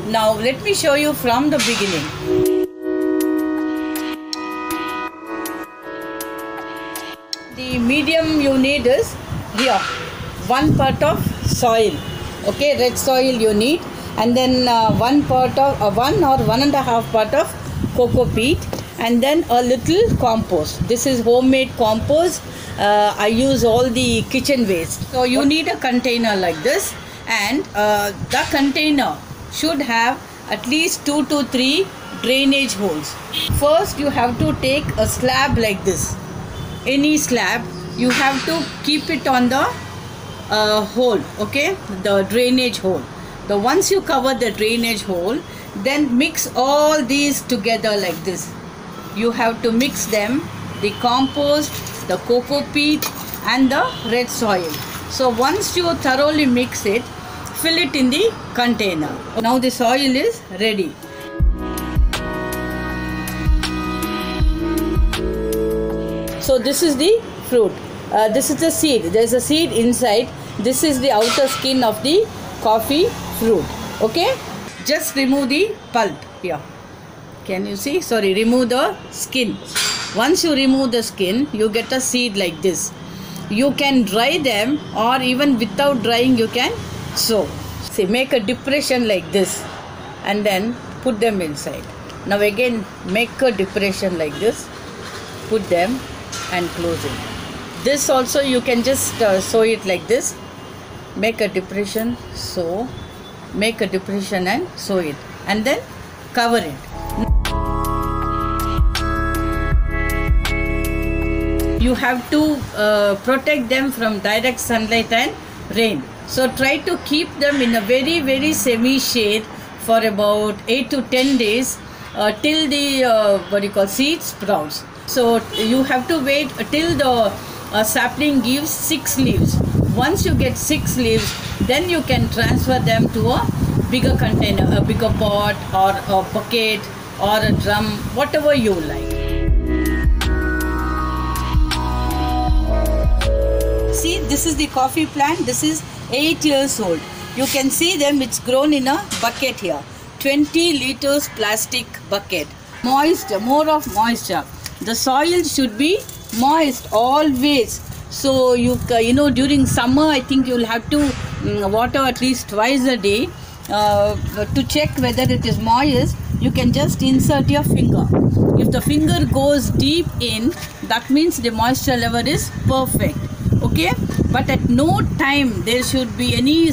Now let me show you from the beginning. The medium you need is here, 1 part of soil, okay, red soil you need, and then 1 part of 1 or 1.5 part of cocoa peat, and then a little compost. This is homemade compost. I use all the kitchen waste. So you need a container like this, and the container should have at least 2 to 3 drainage holes. First you have to take a slab like this, any slab. You have to keep it on the hole, okay, the drainage hole. Once you cover the drainage hole, then mix all these together like this. You have to mix them, the compost, the cocoa peat and the red soil. So once you thoroughly mix it, fill it in the container. Now the soil is ready. So this is the fruit. This is the seed. There is a seed inside. This is the outer skin of the coffee fruit. Okay? Just remove the pulp here. Can you see? Sorry, remove the skin. Once you remove the skin, you get a seed like this. You can dry them, or even without drying you can sow. See, make a depression like this and then put them inside. Now again make a depression like this, put them and close it. This also you can just sow it like this. Make a depression, sow, make a depression and sow it, and then cover it. You have to protect them from direct sunlight and rain. So try to keep them in a very semi shade for about 8 to 10 days till the seed sprouts. So you have to wait till the sapling gives 6 leaves. Once you get 6 leaves, then you can transfer them to a bigger container, a bigger pot or a bucket or a drum, whatever you like. See, this is the coffee plant. This is 8 years old. You can see them, it's grown in a bucket here. 20 liters plastic bucket. Moisture, more of moisture. The soil should be moist always. So you know, during summer I think you will have to water at least twice a day. To check whether it is moist, you can just insert your finger. If the finger goes deep in, that means the moisture level is perfect. Okay, but at no time there should be any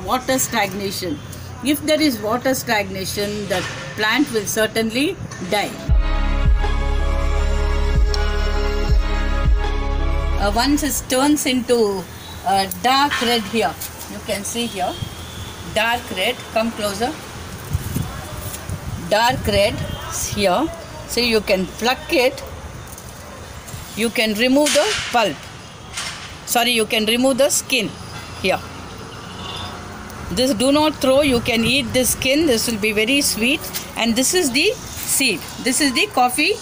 water stagnation. If there is water stagnation, the plant will certainly die. Once it turns into dark red here, you can see here, dark red, come closer, dark red here. So you can pluck it, you can remove the pulp. Sorry, you can remove the skin here. This do not throw, you can eat the skin, this will be very sweet. And this is the seed, this is the coffee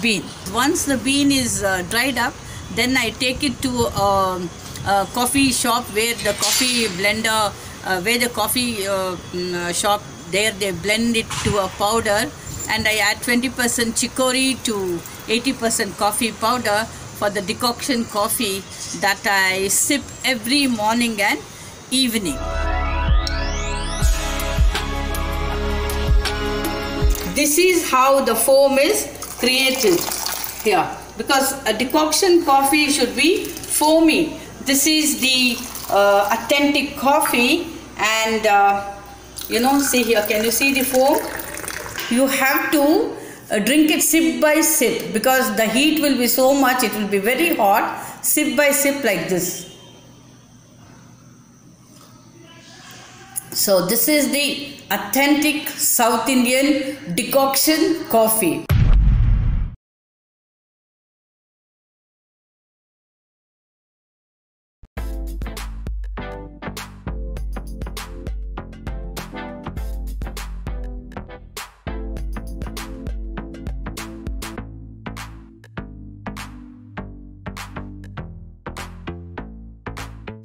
bean. Once the bean is dried up, then I take it to a coffee shop where the coffee blender, where the coffee shop, there they blend it to a powder, and I add 20% chicory to 80% coffee powder for the decoction coffee that I sip every morning and evening. This is how the foam is created here, because a decoction coffee should be foamy. This is the authentic coffee, and you know, see here, can you see the foam? You have to drink it sip by sip, because the heat will be so much, it will be very hot. Sip by sip like this. So this is the authentic South Indian decoction coffee.